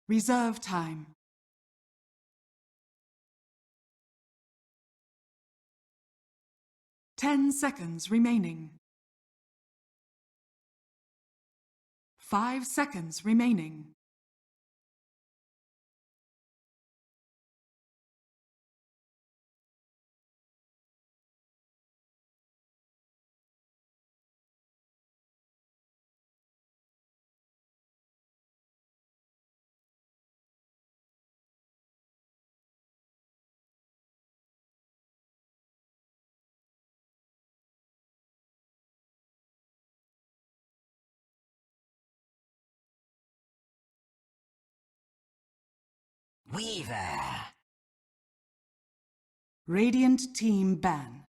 Reserve time. Ten seconds remaining. 5 seconds remaining. Weaver. Radiant team ban.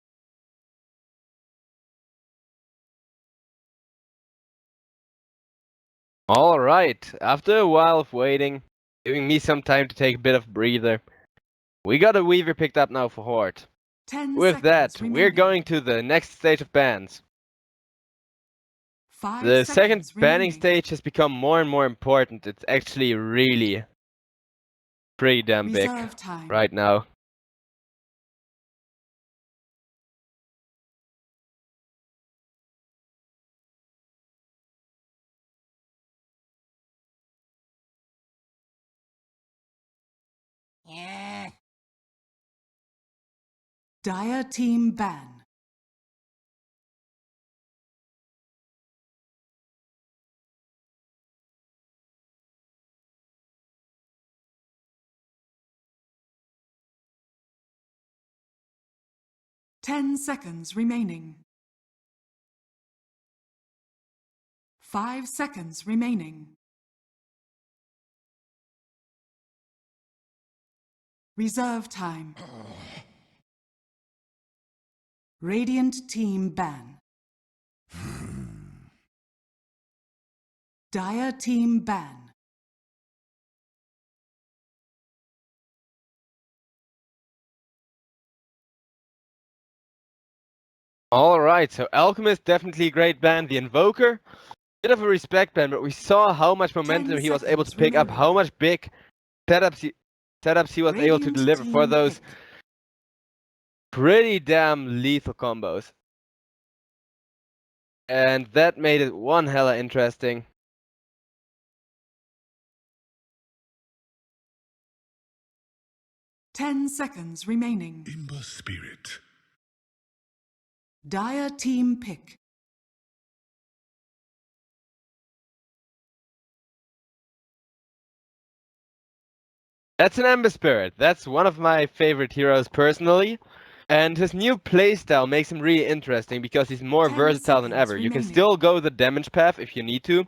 Alright, after a while of waiting, giving me some time to take a bit of breather, we got a Weaver picked up now for Horde. 10 With that, seconds we're remaining. going to the next stage of bans. 5 The second seconds banning remaining. stage has become more and more important. It's actually really pretty damn big Reserve time. right now. Yeah. Dire team ban. Ten seconds remaining. 5 seconds remaining. Reserve time. Radiant team ban. Dire team ban. Alright, so Alchemist definitely a great ban. The Invoker, bit of a respect ban, but we saw how much momentum he was able to pick up, how much big setups he was able to deliver for those pretty damn lethal combos. And that made it one hella interesting. Ten seconds remaining. Imber Spirit. Dire team pick. That's an Ember Spirit. That's one of my favorite heroes personally. And his new playstyle makes him really interesting because he's more 10 versatile than seconds ever. You can remaining. still go the damage path if you need to.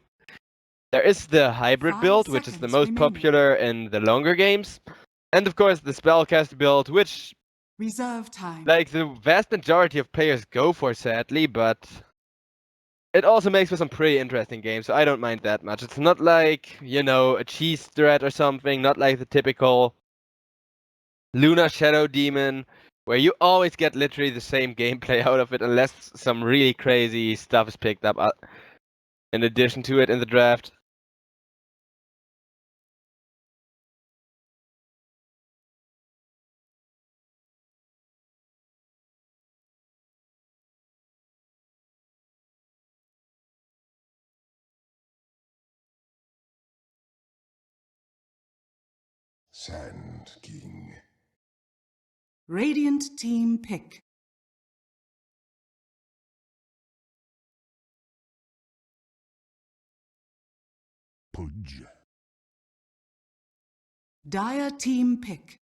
There is the hybrid 5 build, which is the seconds most remaining. popular in the longer games. And of course the spellcast build, which Reserve time. like the vast majority of players go for sadly, but it also makes for some pretty interesting games, so I don't mind that much. It's not like, you know, a cheese threat or something, not like the typical Luna Shadow Demon, where you always get literally the same gameplay out of it unless some really crazy stuff is picked up in addition to it in the draft. Sand King. Radiant team pick. Pudge. Dire team pick.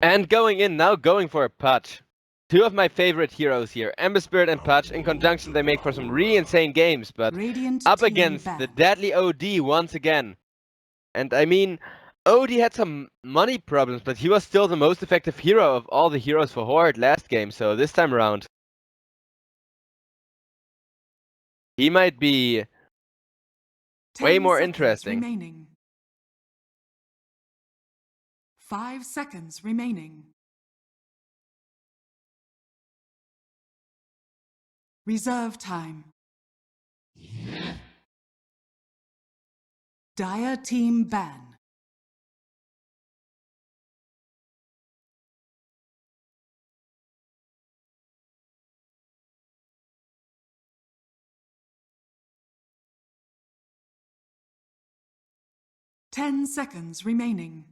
And going in now, going for a Pudge. Two of my favorite heroes here, Ember Spirit and Pudge. In conjunction, they make for some really insane games, but Radiant up team against ban. the deadly OD once again. And I mean, OD had some money problems, but he was still the most effective hero of all the heroes for Horde last game, so this time around, he might be way more interesting. Remaining. 5 seconds remaining. Reserve time. Dire team ban. Ten seconds remaining.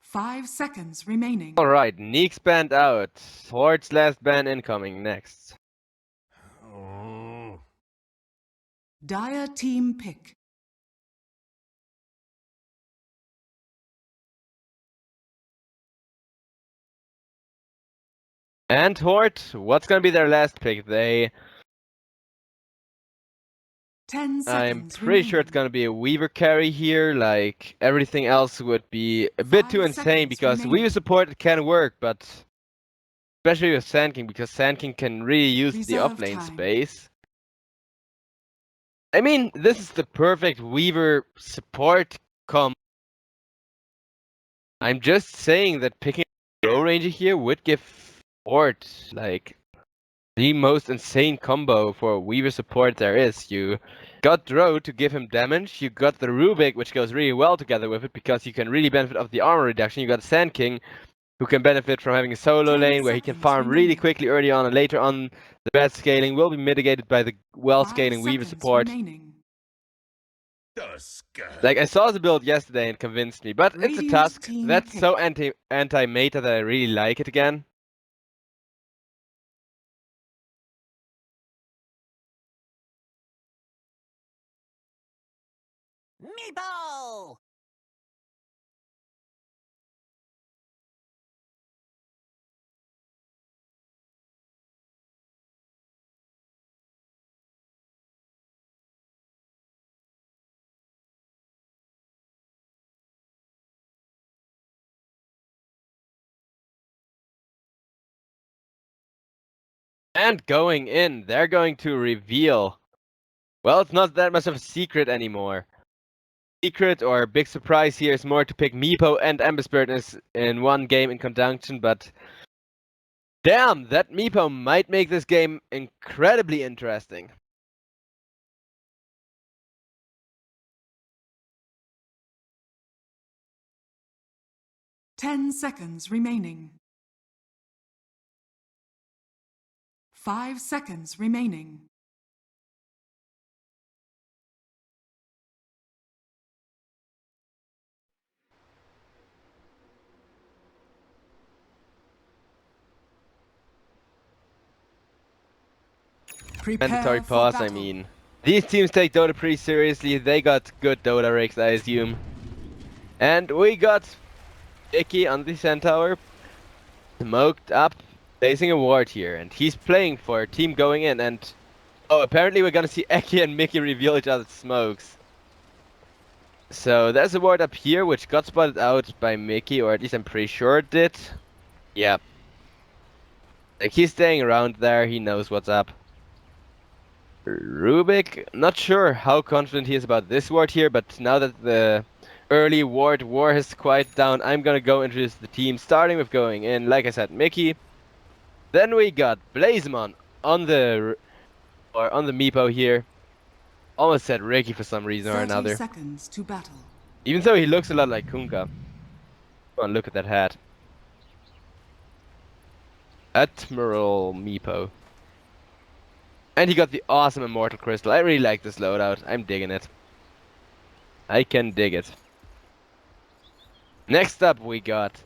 5 seconds remaining. Alright, Neek's banned out. Horde's last ban incoming next. Oh. Dire team pick. And Horde, what's gonna be their last pick? 10 seconds I'm pretty remaining. sure it's gonna be a Weaver carry here, like everything else would be a bit 5 too insane seconds because remaining. Weaver support can work, but especially with Sand King because Sand King can really use the Reserve uplane time. space. I mean, this is the perfect Weaver support combo. I'm just saying that picking a Row Ranger here would give Horde like the most insane combo for Weaver support there is. You got Drow to give him damage, you got the Rubik, which goes really well together with it because you can really benefit off the armor reduction, you got Sand King, who can benefit from having a solo 10 lane where he can seconds farm really remaining. quickly early on, and later on the bad scaling will be mitigated by the well 5 scaling Weaver seconds support. remaining. Tusk. Like, I saw the build yesterday and convinced me, but it's a Radiant Tusk. team That's pick. so anti-meta that I really like it again. Meeple! And going in, they're going to reveal. Well, it's not that much of a secret anymore. Secret or big surprise here is more to pick Meepo and Ember Spirit in one game in conjunction, but damn, that Meepo might make this game incredibly interesting. Ten seconds remaining. 5 seconds remaining. Prepare Mandatory for pause, I battle. mean. These teams take Dota pretty seriously. They got good Dota rigs, I assume. And we got Icky on the Centaur. Smoked up, placing a ward here. And he's playing for team going in. And oh, apparently we're gonna see Eki and Mickey reveal each other's smokes. So there's a ward up here, which got spotted out by Mickey, or at least I'm pretty sure it did. Yeah. Like, he's staying around there, he knows what's up. Rubik, not sure how confident he is about this ward here, but now that the early ward war has quieted down, I'm gonna go introduce the team, starting with going in, like I said, Mickey. Then we got Blazemon on the Meepo here. Almost said Ricky for some reason or 30 another. seconds to battle. Even though he looks a lot like Kunkka. Come on, look at that hat. Admiral Meepo. And he got the awesome Immortal Crystal. I really like this loadout. I'm digging it. I can dig it. Next up we got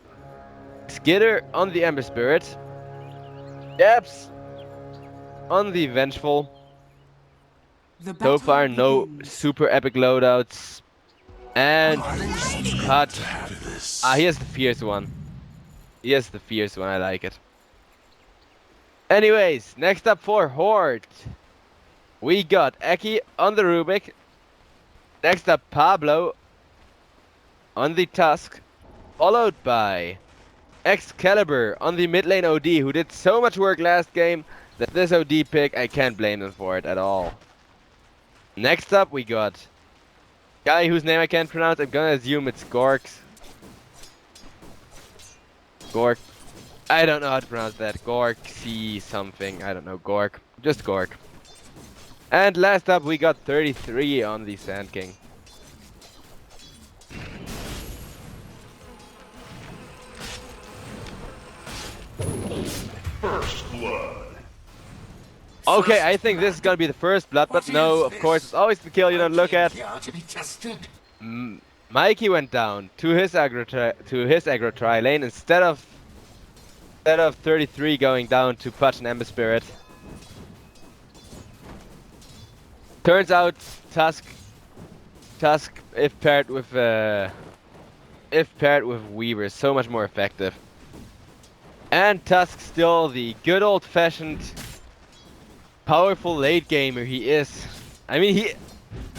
Skitter on the Ember Spirit. Yaps on the Vengeful. The So battle far, no begins. super epic loadouts. And Hut. This. Ah, here's the fierce one. Here's the fierce one. I like it. Anyways, next up for Horde. We got Eki on the Rubik. Next up, Pablo on the Tusk. Followed by Excalibur on the mid lane OD, who did so much work last game that this OD pick, I can't blame him for it at all. Next up, we got guy whose name I can't pronounce. I'm gonna assume it's Gorks. Gork. I don't know how to pronounce that. Gork C something. I don't know. Gork. Just Gork. And last up, we got 33 on the Sand King. First blood. Okay, I think this is gonna be the first blood, but no, of course, it's always the kill you don't look at. Mikey went down to his aggro tri lane instead of 33 going down to Pudge and Ember Spirit. Turns out Tusk if paired with Weaver is so much more effective. And Tusk still the good old-fashioned powerful late gamer he is. I mean,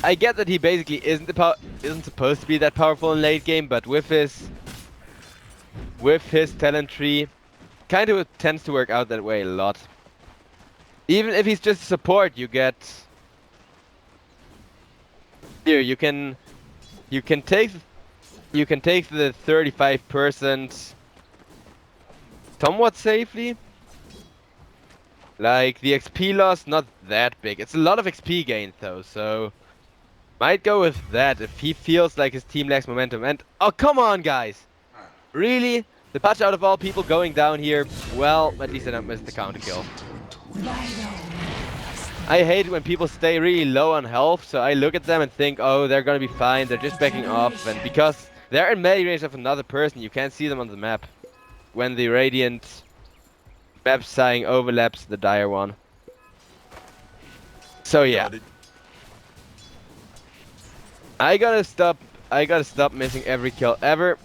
I get that he basically isn't supposed to be that powerful in late game, but with his talent tree, kind of tends to work out that way a lot. Even if he's just support, you get here. You can take the 35% somewhat safely. Like, the XP loss, not that big. It's a lot of XP gain, though, so might go with that if he feels like his team lacks momentum. And, oh, come on, guys! Really? The Pudge out of all people going down here? Well, at least I don't miss the counter kill. I hate when people stay really low on health, so I look at them and think, oh, they're gonna be fine, they're just backing off. And because they're in melee range of another person, you can't see them on the map when the Radiant map sighing overlaps the dire one. So yeah, I gotta stop missing every kill ever.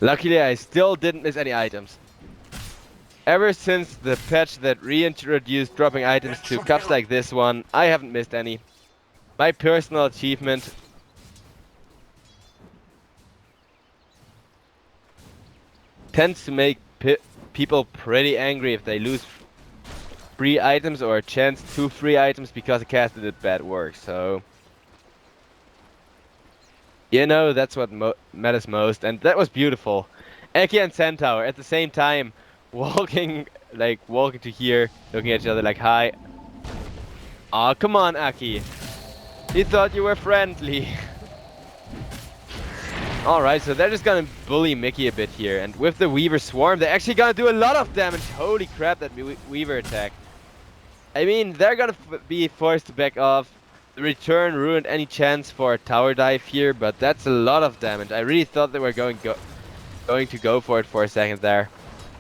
Luckily, I still didn't miss any items. Ever since the patch that reintroduced dropping items to cups like this one, I haven't missed any. My personal achievement. Tends to make people pretty angry if they lose free items or a chance to free items because a caster did bad work, so you know, that's what matters most, and that was beautiful. Eki and Centaur at the same time walking to here, looking at each other like, hi. Aw, come on, Aki. He thought you were friendly. Alright, so they're just gonna bully Mickey a bit here. And with the Weaver Swarm, they're actually gonna do a lot of damage. Holy crap, that Weaver attack. I mean, they're gonna be forced to back off. The return ruined any chance for a tower dive here, but that's a lot of damage. I really thought they were going to go for it for a second there.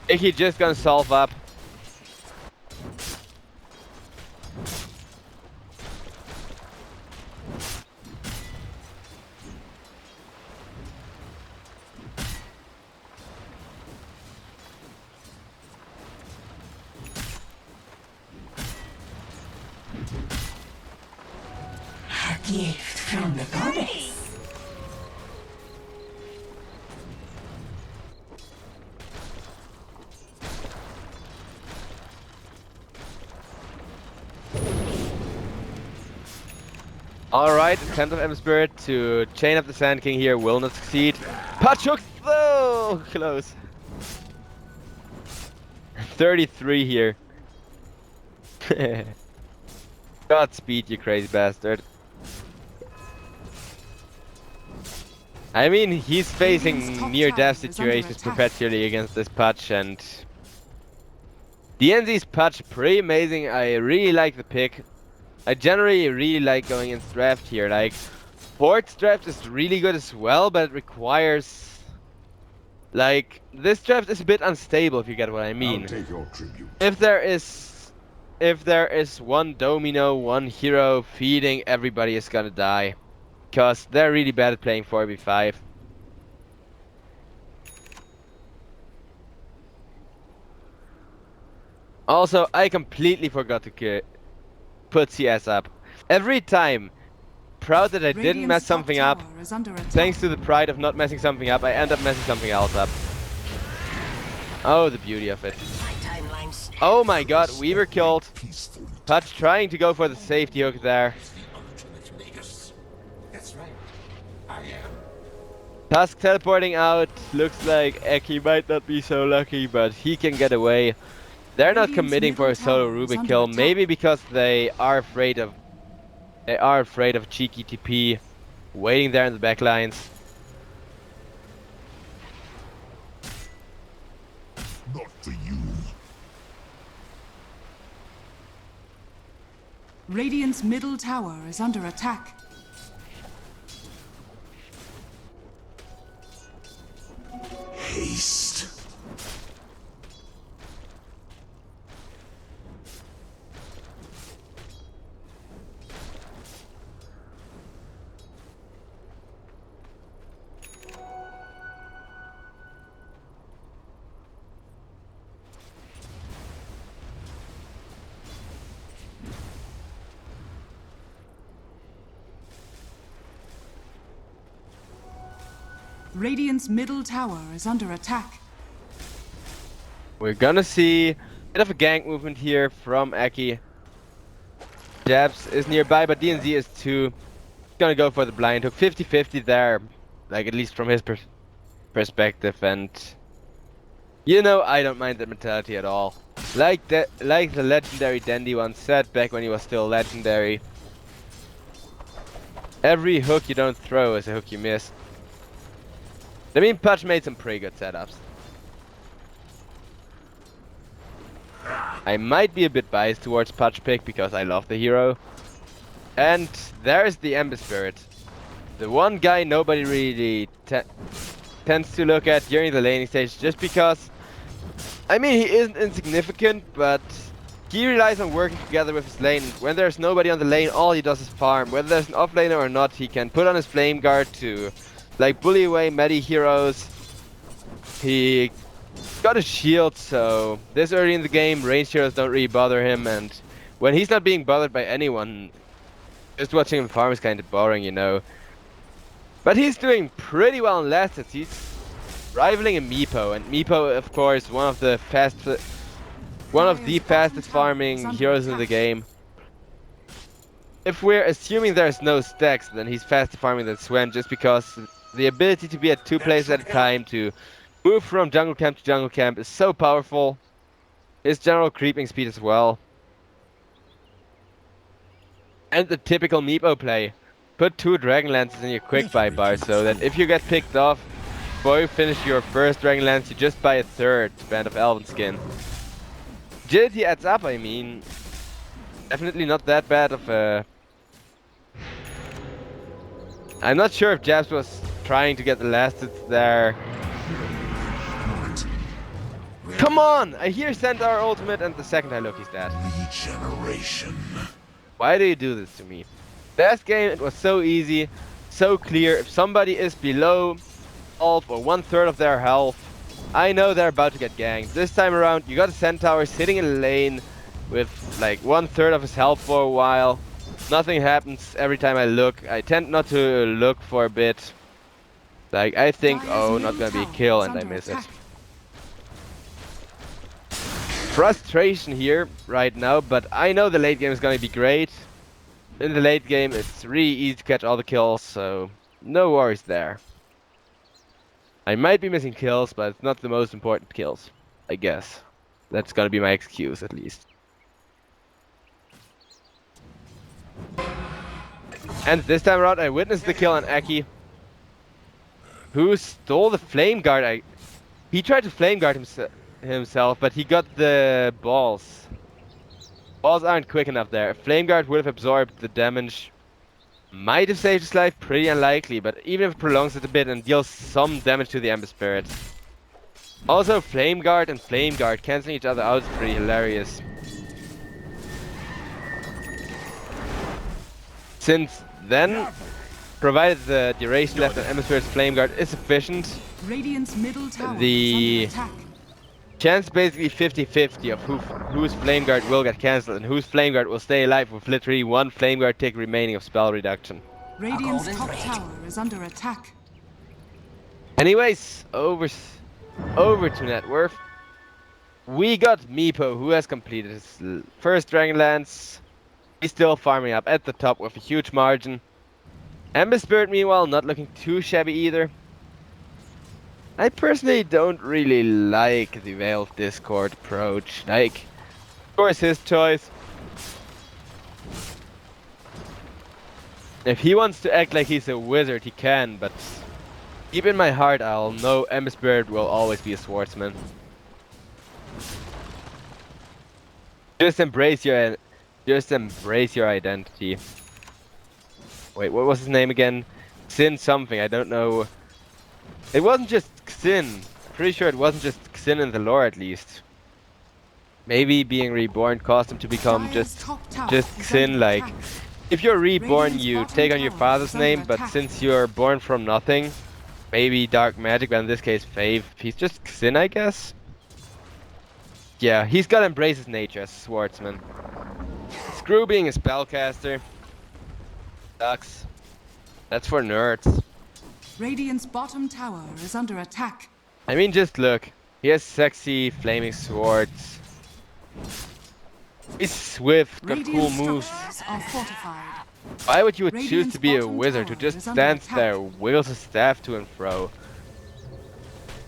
Mickey just gonna solve up. A gift from the goddess. Alright, attempt of Ember Spirit to chain up the Sand King here will not succeed. Pudge hook, so close. 33 here. Godspeed, you crazy bastard. I mean, he's facing near-death situations perpetually against this Pudge, and DNZ's Pudge, pretty amazing. I really like the pick. I generally really like going in draft here. Like, Horde's draft is really good as well, but it requires, like, this draft is a bit unstable, if you get what I mean. I'll take your tribute. If there is one domino, one hero feeding, everybody is gonna die. Because they're really bad at playing 4v5. Also, I completely forgot to put CS up. Every time, proud that I didn't mess something up, thanks to the pride of not messing something up, I end up messing something else up. Oh, the beauty of it. Oh my god, Weaver killed. Pudge trying to go for the safety hook there. Tusk teleporting out. Looks like Eki might not be so lucky, but he can get away. They're not Radiant's committing for a middle solo tower is Rubik under kill, attack. maybe because they are afraid of cheeky TP waiting there in the back lines. Not for you. Radiant's middle tower is under attack. Haste. Radiant's middle tower is under attack. We're gonna see a bit of a gank movement here from Aki. Jabs is nearby, but DNZ is too. Gonna go for the blind hook. 50-50 there, like at least from his perspective, and you know I don't mind that mentality at all. Like the legendary Dandy once said back when he was still legendary. Every hook you don't throw is a hook you miss. I mean, Pudge made some pretty good setups. I might be a bit biased towards Pudge pick because I love the hero. And there's the Ember Spirit. The one guy nobody really tends to look at during the laning stage just because, I mean, he isn't insignificant, but he relies on working together with his lane. When there's nobody on the lane, all he does is farm. Whether there's an offlaner or not, he can put on his Flame Guard to like bully away medi heroes. He got a shield, so this early in the game, ranged heroes don't really bother him, and when he's not being bothered by anyone, just watching him farm is kind of boring, you know. But he's doing pretty well in last hits. He's rivaling a Meepo, and Meepo, of course, one of the fastest farming heroes in the game. If we're assuming there's no stacks, then he's faster farming than Sven, just because the ability to be at 2 places at a time, to move from jungle camp to jungle camp, is so powerful. His general creeping speed as well. And the typical Meepo play. Put 2 Dragon Lances in your quick buy bar so that if you get picked off before you finish your first Dragon Lance, you just buy a 3rd Band of Elven Skin. Agility adds up, I mean. Definitely not that bad of a... I'm not sure if Jabs was trying to get the last hits there. Come on! I hear Centaur ultimate, and the second I look, he's dead. Regeneration. Why do you do this to me? Last game, it was so easy, so clear. If somebody is below half or 1/3 of their health, I know they're about to get ganked. This time around, you got a Centaur sitting in a lane with like 1/3 of his health for a while. Nothing happens every time I look. I tend not to look for a bit. Like, I think, oh, not gonna be a kill, and I miss it. Frustration here right now, but I know the late game is gonna be great. In the late game, it's really easy to catch all the kills, so no worries there. I might be missing kills, but it's not the most important kills, I guess. That's gonna be my excuse, at least. And this time around, I witnessed the kill on Aki, who stole the Flame Guard. He tried to Flame Guard himself, but he got the balls. Balls aren't quick enough there. If Flame Guard would have absorbed the damage, might have saved his life, pretty unlikely, but even if it prolongs it a bit and deals some damage to the Ember Spirit. Also, Flame Guard and Flame Guard cancelling each other out is pretty hilarious. Since then, provided the duration left on Ember Spirit's Flame Guard is sufficient, Radiant's middle tower the is under attack. chance basically 50-50 of whose Flame Guard will get cancelled and whose Flame Guard will stay alive with literally 1 Flame Guard tick remaining of spell reduction. Radiant's golden top blade. tower is under attack. Anyways, over to net worth. We got Meepo, who has completed his first Dragon Lance. He's still farming up at the top with a huge margin. Ember Spirit, meanwhile, not looking too shabby either. I personally don't really like the Veiled Discord approach. Like, of course, his choice. If he wants to act like he's a wizard, he can, but deep in my heart, I'll know Ember Spirit will always be a swordsman. Just embrace your identity. Wait, what was his name again? Xin something, I don't know. It wasn't just Xin. Pretty sure it wasn't just Xin in the lore, at least. Maybe being reborn caused him to become Dire's just top tower is Xin, under like, attack. if you're reborn, Radiant's you bottom take on your tower father's is under name, but attack. since you're born from nothing, maybe dark magic, but in this case, Fave, he's just Xin, I guess? Yeah, he's gotta embrace his nature as a swordsman. Screw being a spellcaster. Sucks. That's for nerds. Radiant's bottom tower is under attack. I mean, just look. He has sexy, flaming swords. He's swift, got cool Radiant moves. structures are fortified. Why would you choose Radiant's to be a bottom wizard who tower just is under stands attack. there, wiggles his staff to and fro?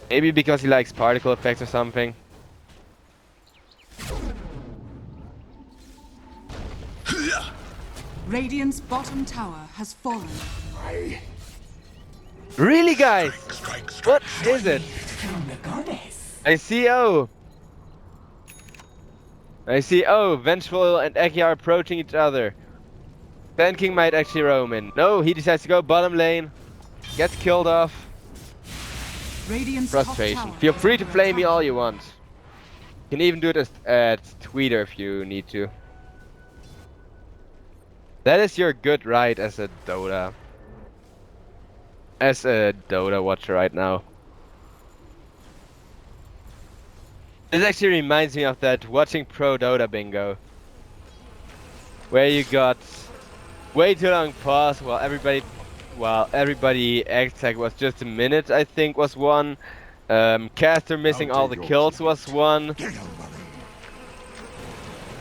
Maybe because he likes particle effects or something. Radiant's bottom tower has fallen. Really, guys? What is it? From the goddess. I see O. I see O. Vengeful and Eki are approaching each other. Sand King might actually roam in. No, he decides to go bottom lane. Gets killed off. Radiant's top Frustration. tower Feel is free to under flame me attack. all you want. You can even do it as at Twitter if you need to. That is your good right as a Dota. As a Dota watcher right now. This actually reminds me of that watching ProDotA bingo. Where you got way too long pause while everybody acts like it was just a minute, I think was one. Caster missing all the kills was one.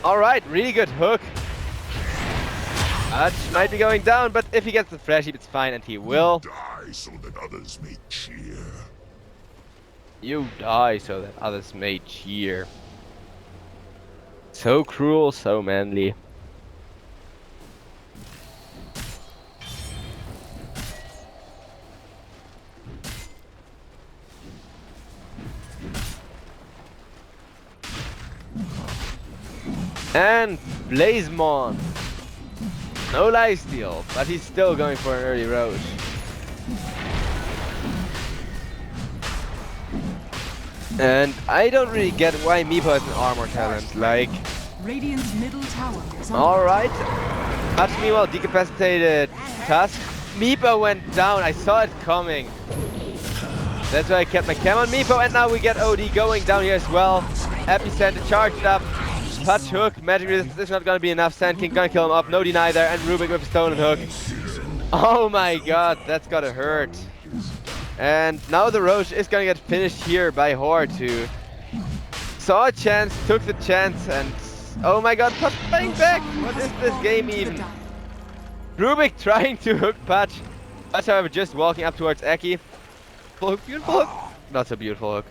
Alright, really good hook. Arch might be going down, but if he gets the flash heap, it's fine, and he will. Die so that others may cheer. You die so that others may cheer. So cruel, so manly. And Blazemon. No lifesteal, but he's still going for an early roach. And I don't really get why Meepo has an armor talent, like... Radiant's middle tower is under Alright. Touch me while decapacitated. Tusk. Meepo went down, I saw it coming. That's why I kept my cam on Meepo, and now we get OD going down here as well. Epicenter charged up. Touch hook, magic resist is not gonna be enough. Sand King gonna kill him up, no deny there, and Rubik with a stolen hook. Oh my god, that's gotta hurt. And now the Roche is gonna get finished here by Horde, who saw a chance, took the chance, and oh my god, Patch playing back! What is this game even? Rubik trying to hook Patch. Patch, however, just walking up towards Eki. Beautiful hook. Not so beautiful hook.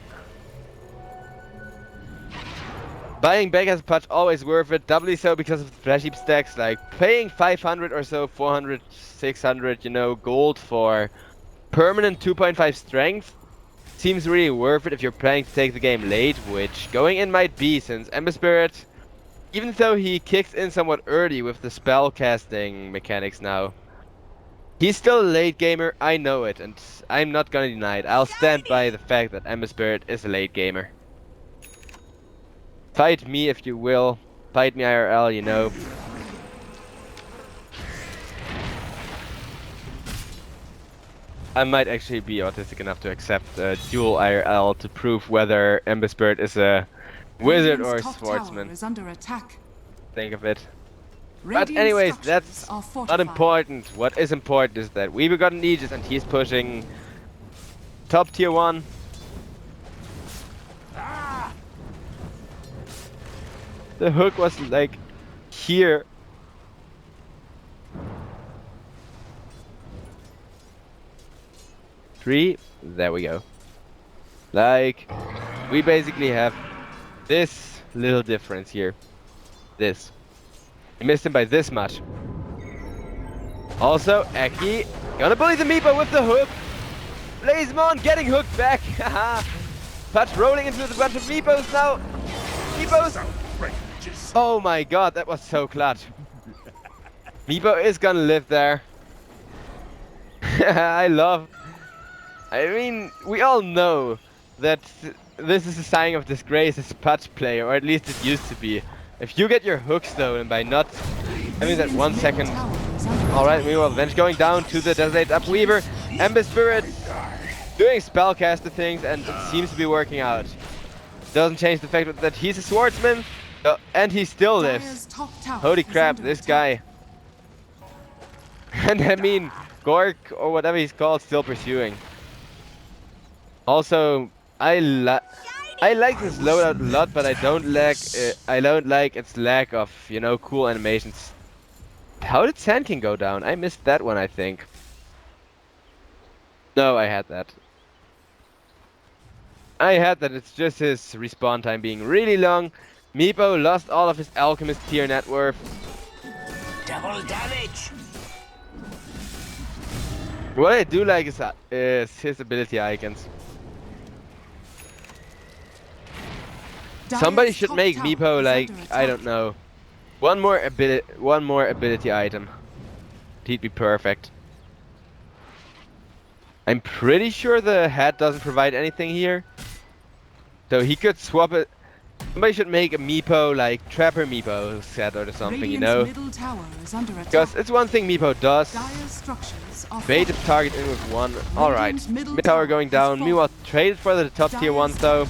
Buying back as a Patch always worth it, doubly so because of the flash heap stacks, like paying 500 or so, 400, 600, you know, gold for permanent 2.5 strength seems really worth it if you're planning to take the game late, which going in might be, since Ember Spirit, even though he kicks in somewhat early with the spell casting mechanics now, he's still a late gamer, I know it, and I'm not gonna deny it. I'll stand by the fact that Ember Spirit is a late gamer. Fight me if you will. Fight me IRL, you know. I might actually be autistic enough to accept dual IRL to prove whether Ember Spirit is a wizard or a Radiant's top swordsman. tower is under attack. Think of it. But Radiant anyways, structures that's are not fortified. important. What is important is that we've got an Aegis and he's pushing top tier 1. The hook was like here. Three. There we go. Like, we basically have this little difference here. This. We missed him by this much. Also, Eki gonna bully the Meepo with the hook. Blazemon getting hooked back. Haha. Patch rolling into the bunch of Meepos now. Meepos. Oh my god, that was so clutch. Meepo is gonna live there. I mean, we all know that this is a sign of disgrace as a patch player, or at least it used to be. If you get your hook stolen by not having that 1 second. Alright, meanwhile, Venge going down to the Desert Upweaver. Ember Spirit doing spellcaster things, and it seems to be working out. Doesn't change the fact that he's a swordsman, and he still lives. Holy crap, this guy. And I mean, Gork, or whatever he's called, still pursuing. Also, I like this loadout a lot, but I don't like its lack of, you know, cool animations. How did Sand King go down? I missed that one, I think. No, I had that. It's just his respawn time being really long. Meepo lost all of his alchemist tier net worth. Double damage. What I do like is his ability icons. Somebody should make Meepo like, I don't know, one more ability item. He'd be perfect. I'm pretty sure the hat doesn't provide anything here, so he could swap it. Somebody should make a Meepo like Trapper Meepo set or something, you know? Because it's one thing Meepo does. Bait the target in with one. Alright, mid tower going down. Meanwhile, traded for the top tier 1 though.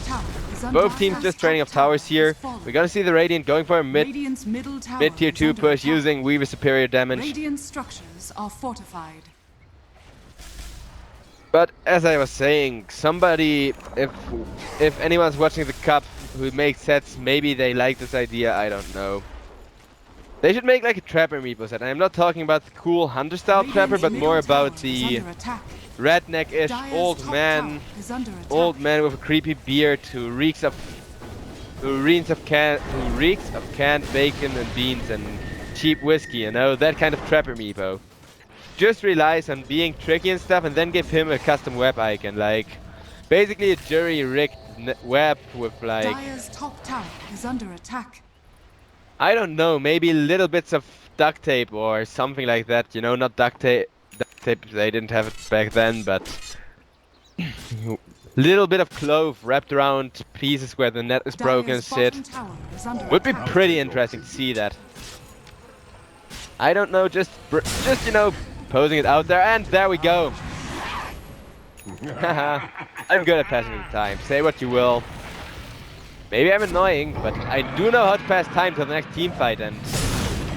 Both teams just trading up towers here. We're gonna see the Radiant going for a mid tier 2 push using Weaver superior damage. Radiant structures are fortified. But as I was saying, somebody, if anyone's watching the cup who makes sets, maybe they like this idea, I don't know. They should make like a Trapper Meepo set. I'm not talking about the cool hunter style Trapper, but more about the redneck-ish old man with a creepy beard who reeks of canned bacon and beans and cheap whiskey, you know, that kind of Trapper Meepo. Just relies on being tricky and stuff, and then give him a custom web icon, like basically a jury-rigged web with like, Dire's top tower is under attack. I don't know, maybe little bits of duct tape or something like that, you know, not duct tape, they didn't have it back then, but little bit of cloth wrapped around pieces where the net is broken and shit. Would be pretty interesting to see that. I don't know, just you know, posing it out there, and there we go. I'm good at passing the time, say what you will. Maybe I'm annoying, but I do know how to pass time till the next team fight, and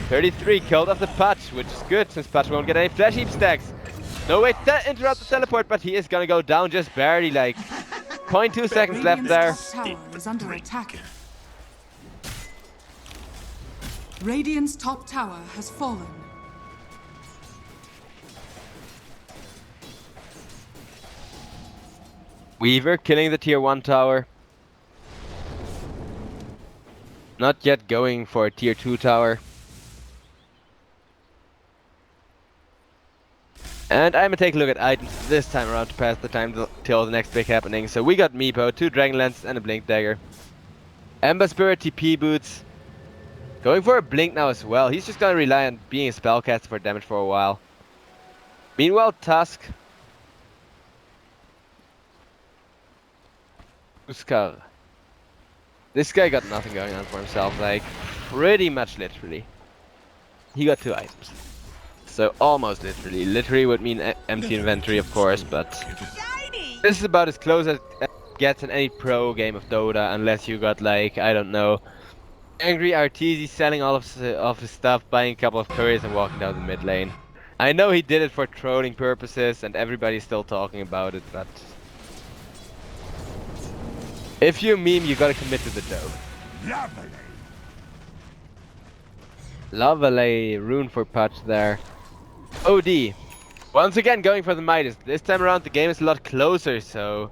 33 killed off the Patch, which is good since Patch won't get any flash heap stacks. No way to interrupt the teleport, but he is gonna go down just barely, like 0.2 seconds left there. Tower is under attack. Radiant's top tower has fallen. Weaver killing the tier 1 tower. Not yet going for a tier 2 tower. And I'm gonna take a look at items this time around to pass the time till the next big happening. So we got Meepo, 2 Dragon Lances and a Blink Dagger. Ember Spirit TP boots. Going for a Blink now as well. He's just gonna rely on being a spellcaster for damage for a while. Meanwhile, Tusk. Uskar. This guy got nothing going on for himself, like, pretty much literally. He got 2 items. So, almost literally. Literally would mean empty inventory, of course, but this is about as close as it gets in any pro game of Dota, unless you got, like, I don't know, Angry Arteezy selling all of his stuff, buying a couple of couriers and walking down the mid lane. I know he did it for trolling purposes, and everybody's still talking about it, but if you meme, you gotta commit to the dough. Lovely rune for Patch there. OD. Once again going for the Midas. This time around the game is a lot closer, so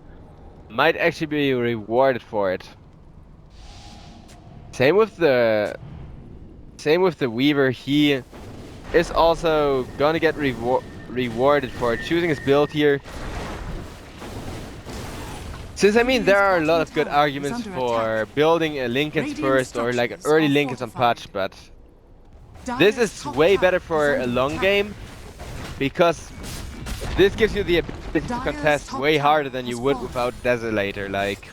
might actually be rewarded for it. Same with the Weaver. He is also gonna get rewarded for choosing his build here. Since I mean there are a lot of good arguments for building a Linken's first or like an early Linken's on patch, but this is way better for a long game because this gives you the ability to contest way harder than you would without Desolator. Like,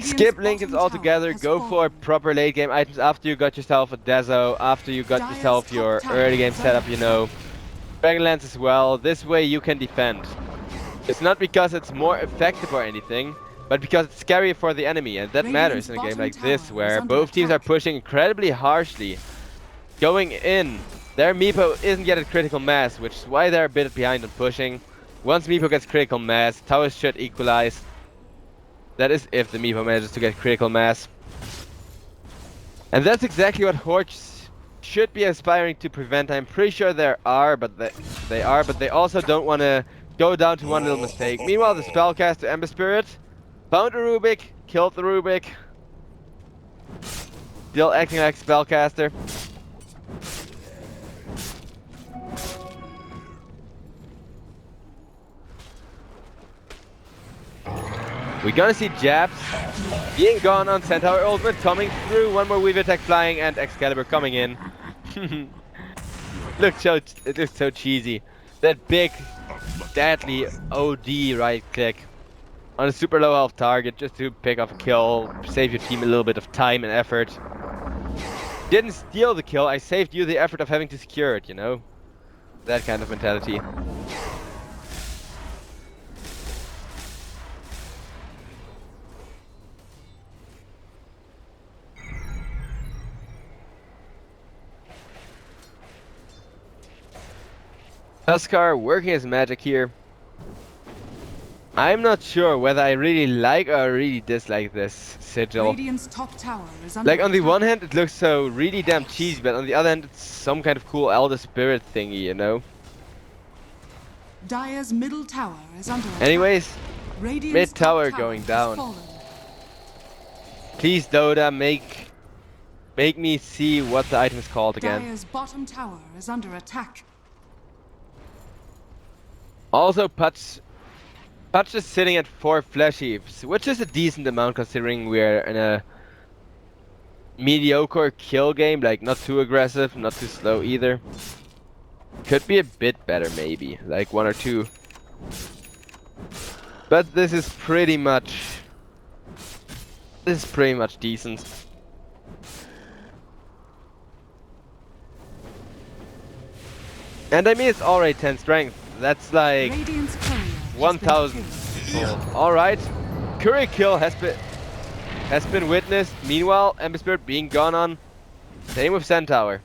skip Linken's altogether, go for proper late game items after you got yourself a Deso, after you got yourself your early game setup, you know. Dragonlance as well, this way you can defend. It's not because it's more effective or anything, but because it's scary for the enemy, and that matters in a game like this, where both teams are pushing incredibly harshly. Going in, their Meepo isn't yet at critical mass, which is why they're a bit behind on pushing. Once Meepo gets critical mass, towers should equalize. That is if the Meepo manages to get critical mass. And that's exactly what Horde should be aspiring to prevent. I'm pretty sure they are, but they also don't want to go down to one little mistake. Meanwhile, the spellcaster Ember Spirit found a Rubik, killed the Rubik. Still acting like spellcaster. We're gonna see jabs being gone on Centaur ultimate coming through. One more Weave attack flying and Excalibur coming in. It looks so cheesy. That big, deadly OD right click on a super low health target just to pick off a kill, save your team a little bit of time and effort. Didn't steal the kill, I saved you the effort of having to secure it, you know? That kind of mentality. Huskar working his magic here. I'm not sure whether I really like or really dislike this sigil. Radiant's top tower is under Like, on the attack. one hand it looks so really damn cheesy, but on the other hand it's some kind of cool Elder Spirit thingy, you know? Dire's middle tower is under attack. Anyways, Radiant's mid top tower going has down. fallen. Please Dota, make me see what the item is called again. Dire's bottom tower is under attack. Also, Patch is sitting at 4 flesh heaps, which is a decent amount considering we're in a mediocre kill game, like not too aggressive, not too slow either. Could be a bit better maybe, like 1 or 2. But this is pretty much decent. And I mean it's already 10 strength. That's like Radiant's courier has been 1000. killed. Alright. Courier kill has been witnessed. Meanwhile, Ember Spirit being gone on. Same with Centaur.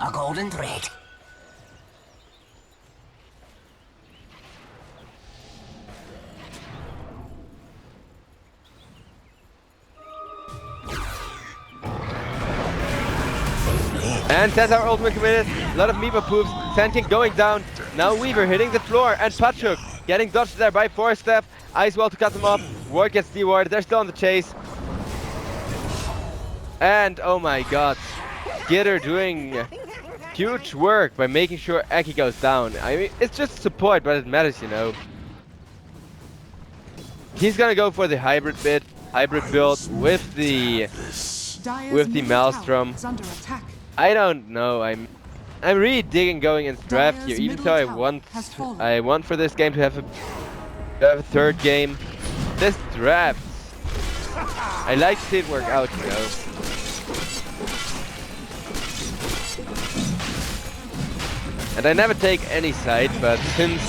A golden thread. And Centaur ultimate committed. A lot of Meepo poops. Sentient going down. Now Weaver hitting the floor. And Patchuk getting dodged there by Force Step. Ice Wall to cut them off. Ward gets dewarded. They're still on the chase. And oh my god. Gitter doing huge work by making sure Aki goes down. I mean, it's just support, but it matters, you know. He's gonna go for the hybrid build with the Dire's middle Maelstrom. tower is under attack. I don't know. I'm really digging going into draft here, even though I want for this game to have a third game. This draft, I like to see it work out, you know. And I never take any side, but since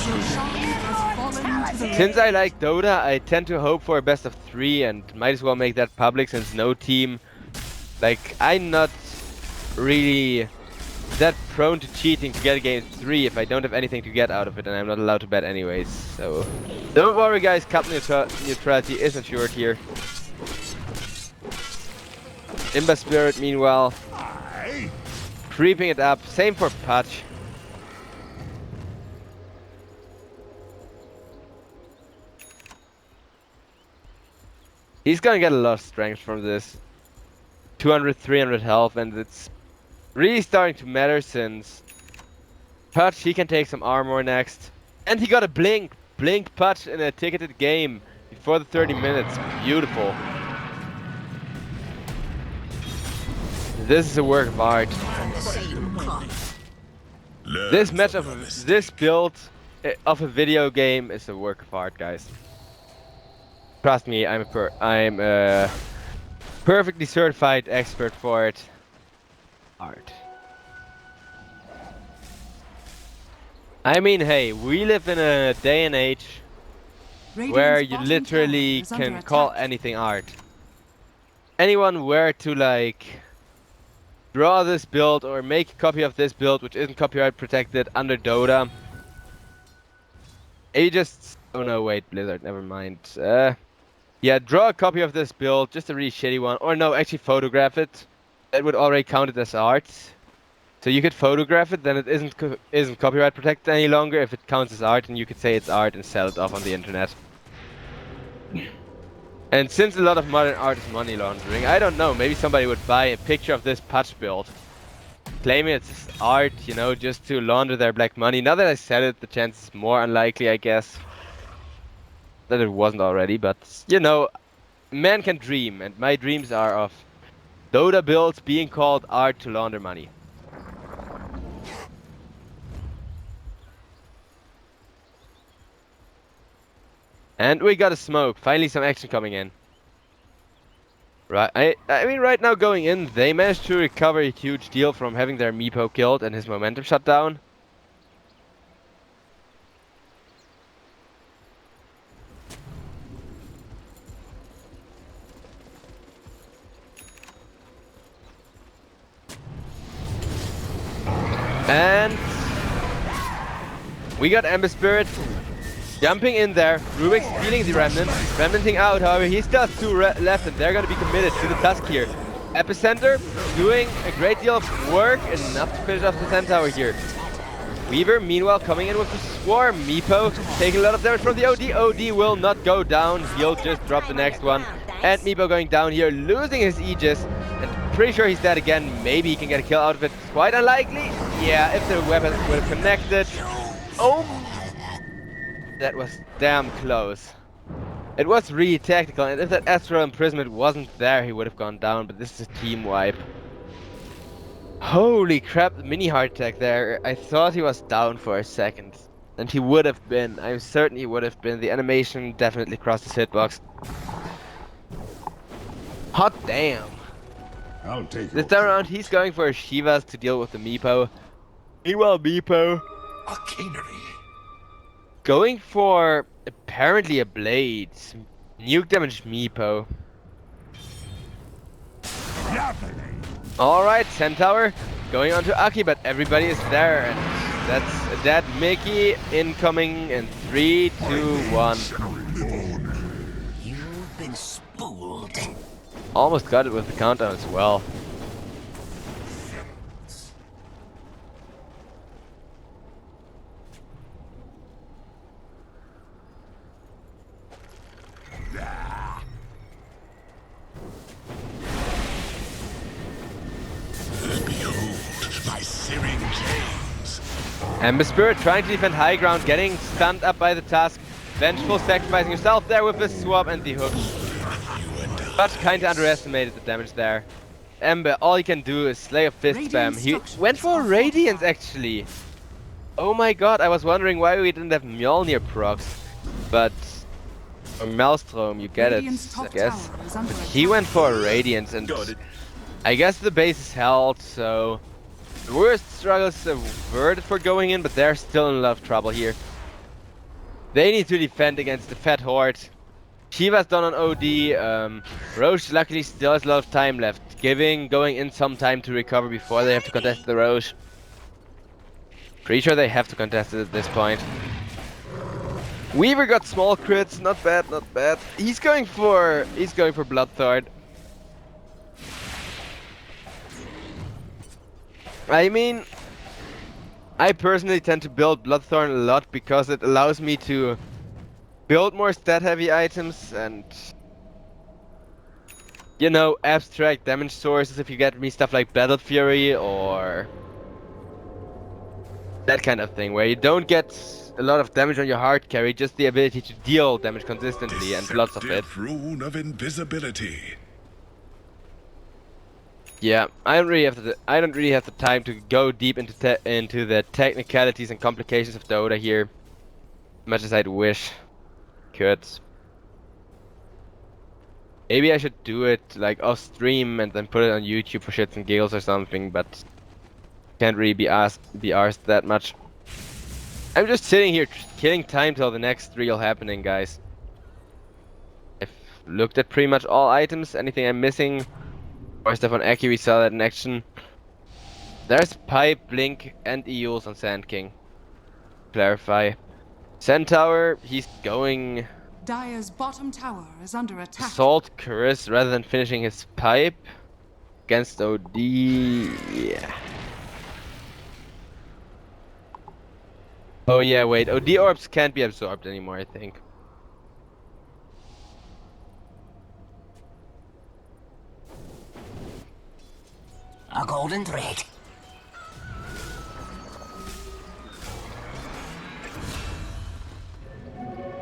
I like Dota, I tend to hope for a best of 3 and might as well make that public since no team, like, I'm not really that prone to cheating to get a game 3 if I don't have anything to get out of it, and I'm not allowed to bet anyways, so don't worry guys, cup neutrality is ensured here. Ember Spirit meanwhile creeping it up. Same for Patch. He's gonna get a lot of strength from this. 200, 300 health, and it's really starting to matter since Patch, he can take some armor next. And he got a blink. Blink Patch in a ticketed game before the 30 minutes. Beautiful. This is a work of art. This match of this build of a video game is a work of art, guys. Trust me, I'm a perfectly certified expert for it. Art. I mean, hey, we live in a day and age where you literally can call anything art. Anyone were to like draw this build or make a copy of this build which isn't copyright protected under Dota. You just... oh no, wait, Blizzard, never mind. Yeah, draw a copy of this build, just a really shitty one. Or no, actually photograph it. That would already count it as art. So you could photograph it, then it isn't copyright protected any longer if it counts as art, and you could say it's art and sell it off on the internet. And since a lot of modern art is money laundering, I don't know, maybe somebody would buy a picture of this Patch build, claiming it's art, you know, just to launder their black money. Now that I said it, the chance is more unlikely, I guess, that it wasn't already, but, you know, man can dream, and my dreams are of Dota builds being called art to launder money. And we got a smoke. Finally some action coming in. Right, I mean right now going in, they managed to recover a huge deal from having their Meepo killed and his momentum shut down. And we got Ember Spirit jumping in there. Rubik's stealing the Remnant. Remnanting out, however, he still has two left and they're going to be committed to the Tusk here. Epicenter doing a great deal of work, enough to finish off the Centaur here. Weaver, meanwhile, coming in with the Swarm. Meepo taking a lot of damage from the OD. OD will not go down. He'll just drop the next one. And Meepo going down here, losing his Aegis. And pretty sure he's dead again. Maybe he can get a kill out of it. Quite unlikely. Yeah, if the weapons were connected. Oh, that was damn close. It was really tactical, and if that Astral Imprisonment wasn't there, he would have gone down, but this is a team wipe. Holy crap, the mini heart attack there. I thought he was down for a second. And he would have been. I'm certain he would have been. The animation definitely crossed his hitbox. Hot damn. I'll take This time around, he's going for a Shivas to deal with the Meepo. Meanwhile, Meepo Arcanery. going for apparently a blade. Nuke damage Meepo. Alright, Centaur going on to Aki, but everybody is there. And that's that Mickey incoming in 3, 2, 1. You've been spooled. Almost got it with the countdown as well. Ember Spirit trying to defend high ground, getting stunned up by the Tusk. Vengeful sacrificing herself there with the swap and the hook. But kinda underestimated the damage there. Ember, all he can do is slay a fist spam. He went for Radiance actually. Oh my god, I was wondering why we didn't have Mjolnir procs. But... or Maelstrom, you get it, I guess. But he went for Radiance and... I guess the base is held, so... the worst struggles averted for going in, but they're still in a lot of trouble here. They need to defend against the fat Horde. Shiva's done on OD. Roche luckily still has a lot of time left, going in some time to recover before they have to contest the Roche. Pretty sure they have to contest it at this point. Weaver got small crits, not bad, not bad. He's going for Bloodthorn. I mean, I personally tend to build Bloodthorn a lot because it allows me to build more stat-heavy items and, you know, abstract damage sources if you get me stuff like Battle Fury or that kind of thing, where you don't get a lot of damage on your hard carry, just the ability to deal damage consistently and lots of it. Deceptive rune of invisibility. Yeah, I don't really have the time to go deep into the technicalities and complications of Dota here, much as I'd wish could. Maybe I should do it like off stream and then put it on YouTube for shits and giggles or something, but can't really be arsed that much. I'm just sitting here killing time till the next real happening, guys. I've looked at pretty much all items. Anything I'm missing? Or stuff on Aki, we saw that in action. There's Pipe, Blink, and Eels on Sand King. Clarify. Centaur, he's going Dire's bottom tower is under attack. Assault Curse rather than finishing his Pipe. Against OD, yeah. Oh yeah, wait, OD orbs can't be absorbed anymore, I think. A golden thread.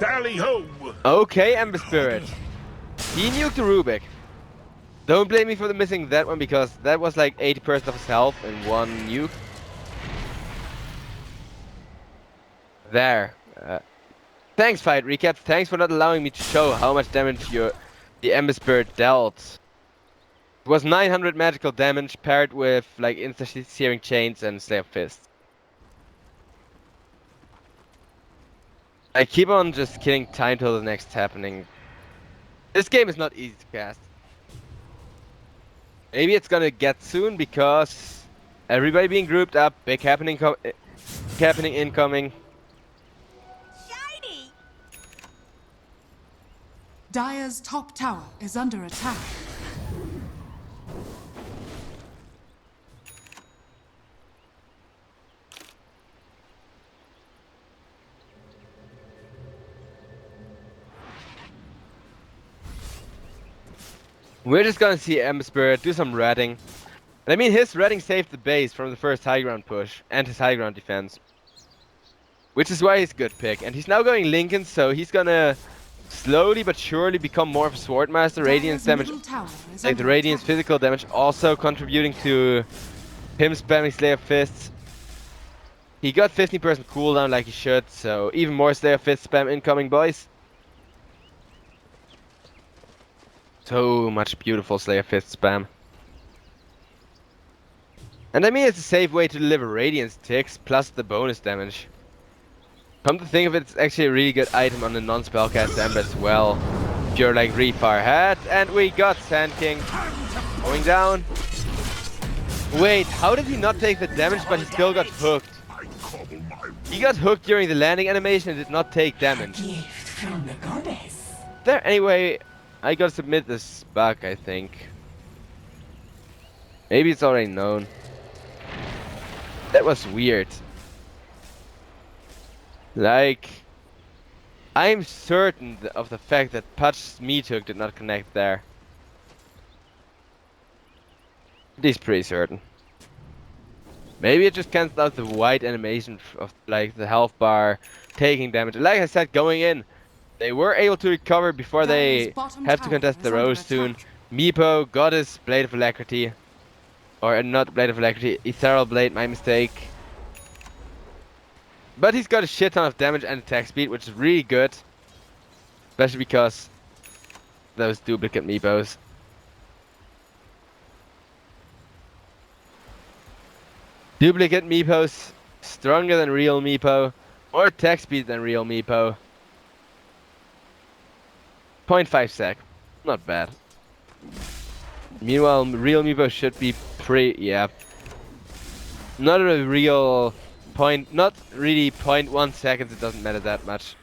Tally ho! Okay, Ember Spirit. He nuked the Rubik. Don't blame me for the missing that one because that was like 80% of his health in one nuke. There. Thanks, Fight Recap. Thanks for not allowing me to show how much damage the Ember Spirit dealt. It was 900 magical damage paired with like insta-searing chains and Slayer Fist. I keep on just killing time till the next happening. This game is not easy to cast. Maybe it's gonna get soon because everybody being grouped up, big happening incoming. Shiny! Dire's top tower is under attack. We're just gonna see Ember Spirit do some ratting. And I mean, his ratting saved the base from the first high ground push and his high ground defense. Which is why he's a good pick. And he's now going Lincoln, so he's gonna slowly but surely become more of a Swordmaster. Radiance damage, like the Radiance physical damage, also contributing to him spamming Slayer Fists. He got 15% cooldown like he should, so even more Slayer Fist spam incoming, boys. So much beautiful Slayer Fist spam. And I mean, it's a safe way to deliver Radiance ticks plus the bonus damage. Come to think of it, it's actually a really good item on the non-spellcast Ember as well. If you're like really far ahead. And we got Sand King going down. Wait, how did he not take the damage but he still got hooked? He got hooked during the landing animation and did not take damage. Gift from the goddess. There, anyway, I gotta submit this bug, I think. Maybe it's already known. That was weird. Like, I'm certain of the fact that Pudge's meat hook did not connect there. At least pretty certain. Maybe it just cancelled out the white animation of like the health bar taking damage. Like I said, going in, they were able to recover before they have to contest the Rose soon. Meepo, Goddess, Blade of Alacrity. Or not Blade of Alacrity, Ethereal Blade, my mistake. But he's got a shit ton of damage and attack speed, which is really good. Especially because those duplicate Meepos. Duplicate Meepos, stronger than real Meepo. More attack speed than real Meepo. 0.5 sec. Not bad. Meanwhile, real Meepo should be pretty, yeah. Not a real point, not really 0.1 seconds, it doesn't matter that much.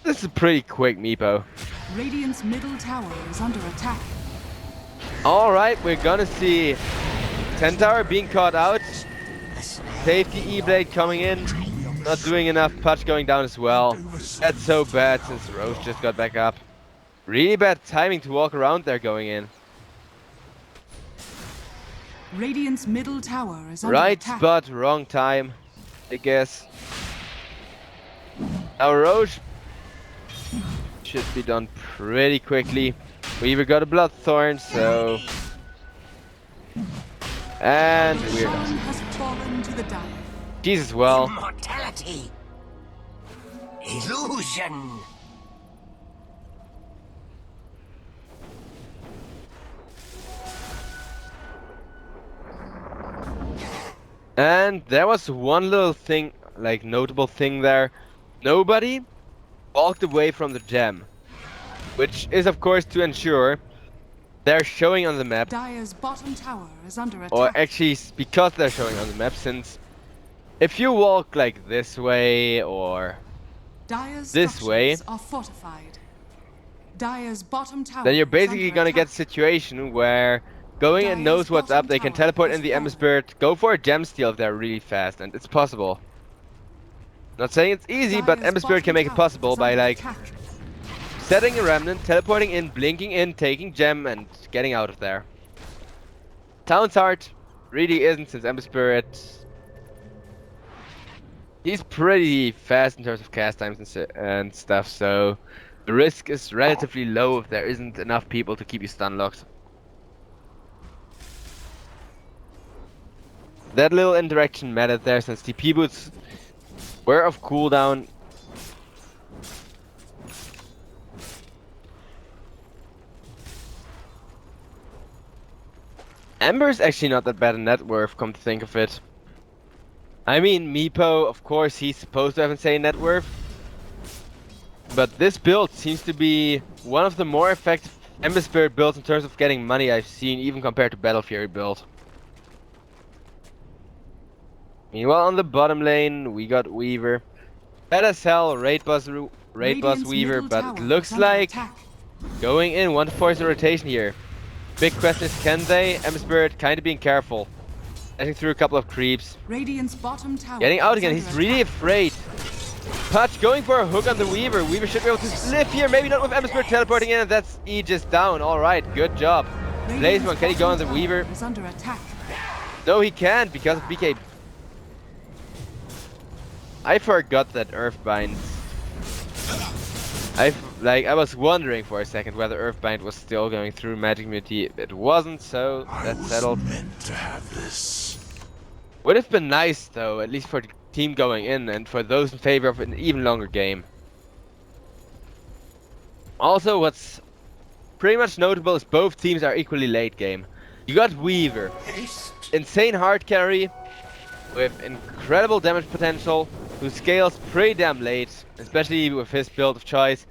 This is a pretty quick Meepo. Radiant's middle tower is under attack. Alright, we're gonna see 10 tower being caught out. Safety E-Blade coming in. Not doing enough. Putch going down as well. That's so bad since Rose just got back up. Really bad timing to walk around there going in. Radiant's middle tower is under Right attack. spot, wrong time, I guess. Our Roche should be done pretty quickly. We've got a Bloodthorn, so... And we're Sean done. has fallen to the dive. Jesus, well. Immortality. Illusion. And there was one little thing, like notable thing there. Nobody walked away from the gem. Which is of course to ensure they're showing on the map. Dire's bottom tower is under attack. Or actually because they're showing on the map, since if you walk like this way or Dire's this way, structures are fortified. Dire's bottom tower then you're is basically under gonna get a attack. situation where going in Dire's knows what's bottom up, they can tower teleport has in the Ember fallen. Spirit, go for a gem steal if they're really fast, and it's possible. Not saying it's easy, but Dire's Ember Spirit can bottom make it tower possible is by under like attack. setting a remnant, teleporting in, blinking in, taking gem, and getting out of there. Town's Heart really isn't, since Ember Spirit... He's pretty fast in terms of cast times and stuff, so the risk is relatively low if there isn't enough people to keep you stun locked. That little interaction mattered there, since TP boots were of cooldown. Ember's actually not that bad in net worth, come to think of it. I mean, Meepo, of course, he's supposed to have insane net worth. But this build seems to be one of the more effective Ember Spirit builds in terms of getting money I've seen, even compared to Battle Fury build. Meanwhile, on the bottom lane, we got Weaver. Bad as hell, raid boss Radiant's Weaver, middle but tower it looks is under like attack. going in, want to force a rotation here. Big question is, can they? Ember Spirit kind of being careful. Dashing through a couple of creeps. Radiant's bottom tower Getting out is again, under he's really attack. afraid. Putch going for a hook on the Weaver. Weaver should be able to live here, maybe not with Ember Spirit teleporting in, and that's Aegis down. Alright, good job. Blaze Radiant's one, can he go on the bottom Weaver? tower is under attack. No, he can't because of BK. I forgot that Earthbind. I was wondering for a second whether Earthbind was still going through Magic Immunity. It wasn't, so that's settled. Meant to have this. Would have been nice though, at least for the team going in and for those in favor of an even longer game. Also, what's pretty much notable is both teams are equally late game. You got Weaver, insane hard carry with incredible damage potential, who scales pretty damn late, especially with his build of choice.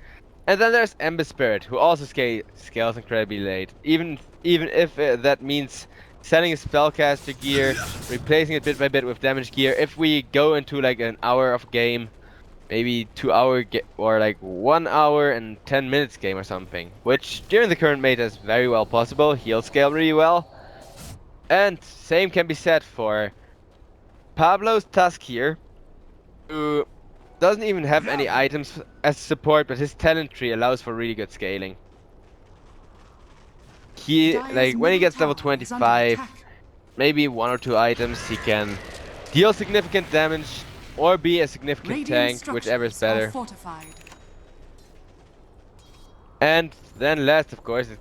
And then there's Ember Spirit, who also scales incredibly late, even if that means selling his spellcaster gear, replacing it bit by bit with damage gear. If we go into like an hour of game, maybe 2 hour or like 1 hour and 10 minutes game or something, which during the current meta is very well possible. He'll scale really well. And same can be said for Pablo's Tusk here, who doesn't even have any items as support, but his talent tree allows for really good scaling. He, Dire's like, when he middle gets level tower is under 25, attack. maybe 1 or 2 items, he can deal significant damage or be a significant Radiant tank, whichever is structures are better. fortified. And then last, of course, it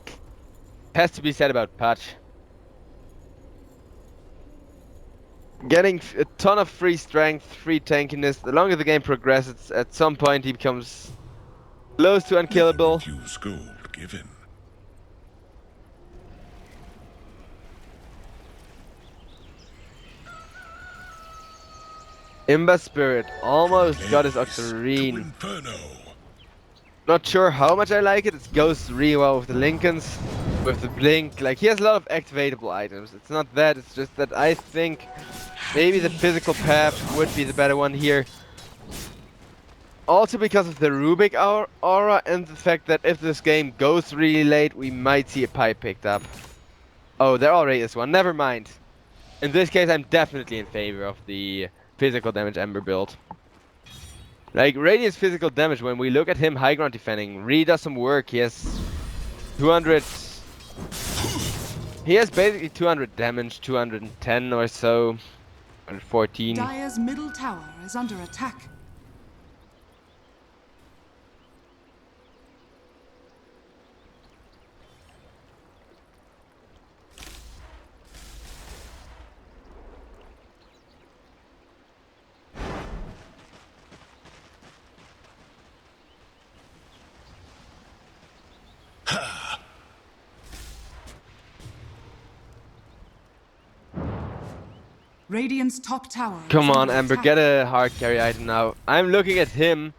has to be said about Putch. Getting a ton of free strength, free tankiness. The longer the game progresses, at some point he becomes close to unkillable. Use gold given. Ember Spirit almost got his Blaze to Octarine. Inferno. Not sure how much I like it. It goes really well with the Lincolns, with the Blink. Like, he has a lot of activatable items. It's not that, it's just that I think maybe the physical path would be the better one here. Also because of the Rubik aura and the fact that if this game goes really late, we might see a pipe picked up. Oh, there already is one. Never mind. in this case, I'm definitely in favor of the physical damage Ember build. Like, Radiant's physical damage, when we look at him high ground defending, really does some work. He has 200... He has basically 200 damage, 210 or so, 114. Dire's middle tower is under attack. Radiant's top tower. Come is on, under Ember, attack. get a hard carry item now. I'm looking at him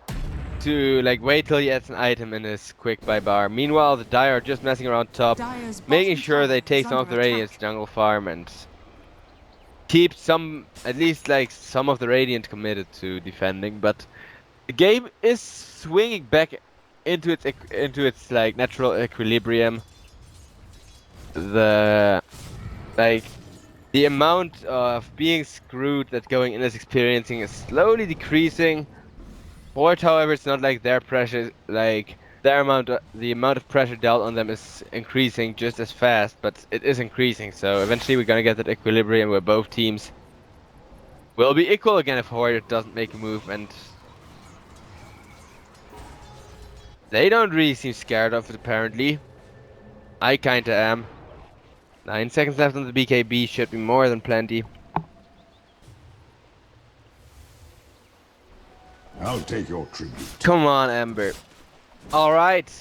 to like wait till he adds an item in his quick buy bar. Meanwhile, the Dire are just messing around top, Dire's making bottom sure they tower take is some of under the Radiant's attack. jungle farm and keep some, at least like some of the Radiant committed to defending. But the game is swinging back into its like natural equilibrium. The the amount of being screwed that going in is experiencing is slowly decreasing. Horde, however, it's not like their pressure, like the amount of pressure dealt on them is increasing just as fast, but it is increasing. So eventually we're gonna get that equilibrium where both teams will be equal again if Horde doesn't make a move, and they don't really seem scared of it apparently. I kinda am. 9 seconds left on the BKB, should be more than plenty. I'll take your tribute. Come on, Ember. Alright.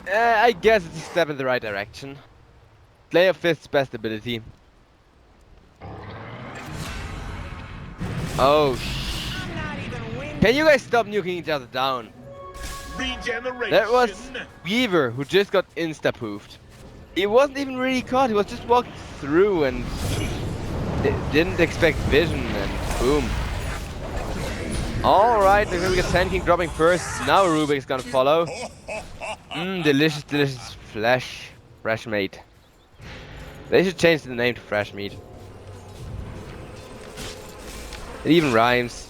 I guess it's a step in the right direction. Play of Fist's best ability. Oh, can you guys stop nuking each other down? Regeneration. That was Weaver who just got insta-poofed. He wasn't even really caught, he was just walking through and didn't expect vision and boom. Alright, we're gonna get Sand King dropping first. Now Rubik's gonna follow. Delicious, delicious fresh meat. They should change the name to fresh meat. It even rhymes.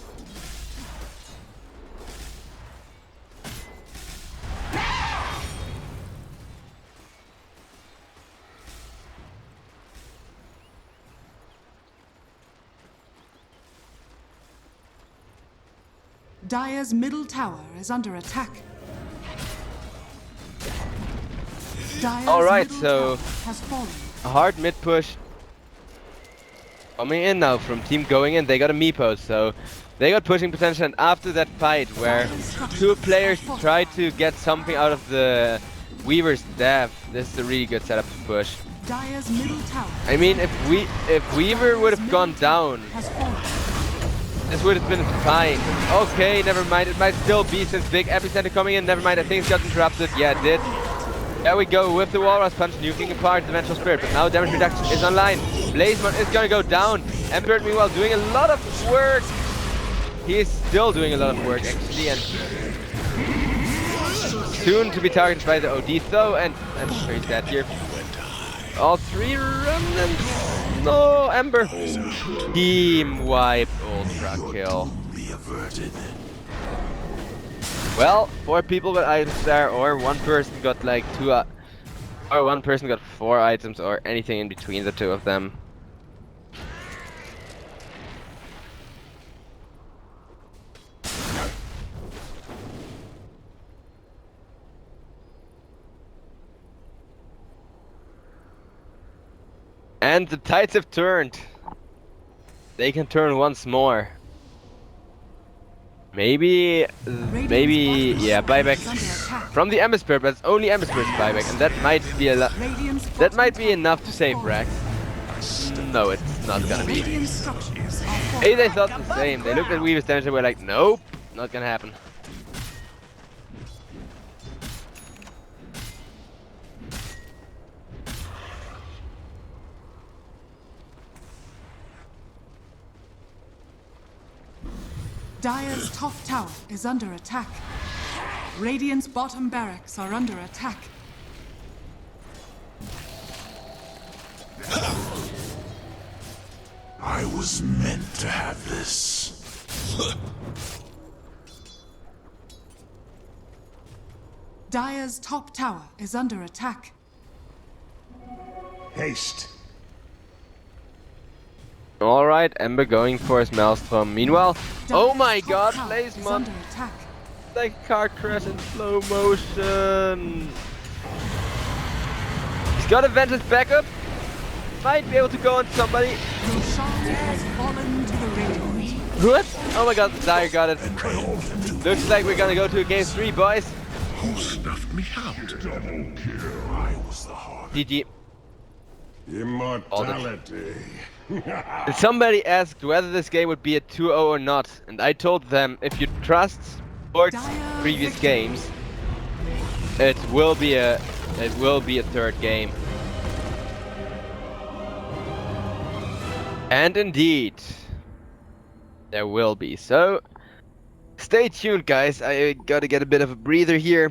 Dire's middle tower is under attack. Dire's Alright, middle so tower has fallen. a hard mid push coming in now from team going in. They got a Meepo, so they got pushing potential, and after that fight where two players tried to get something out of the Weaver's death, this is a really good setup to push. Dire's middle tower I mean, if Weaver would have gone down, has fallen. this would have been fine. Okay, never mind. It might still be since big epicenter coming in. Never mind. I think it's got interrupted. Yeah, it did. There we go with the Walrus Punch, nuking apart the Dimensional Spirit. But now damage reduction is online. Blazemon is gonna go down. Ember, meanwhile, doing a lot of work. He is still doing a lot of work actually, and soon to be targeted by the OD though. And Ember is dead here. All three remnants. No, Ember. Team wipe, ultra kill. Well, 4 people got items there, or one person got like 2, or one person got 4 items, or anything in between the two of them. And the tides have turned. They can turn once more. Maybe, yeah, buyback from the Ember Spirit, but it's only Ember Spirit's buyback, and that might be a lot. That might be enough to save Brax. No, it's not gonna be. Hey, they thought the same. They looked at Weaver's damage and were like, nope, not gonna happen. Dire's top tower is under attack. Radiant's bottom barracks are under attack. I was meant to have this. Dire's top tower is under attack. Haste. Alright, Ember going for his Maelstrom. Meanwhile, oh Dire's my top god, tower is placement! under attack. Like car crash in slow motion. He's got a Vengeance backup. Might be able to go on somebody. Roshan has fallen to the Radiant. What? Oh my god, Dire got it. Looks like we're gonna go to game 3, boys. Who snuffed me out? Double kill. I was the Horde. GG. Immortality. And somebody asked whether this game would be a 2-0 or not, and I told them if you trust Horde's previous games, it will be a third game. And indeed, there will be. So stay tuned, guys. I gotta get a bit of a breather here.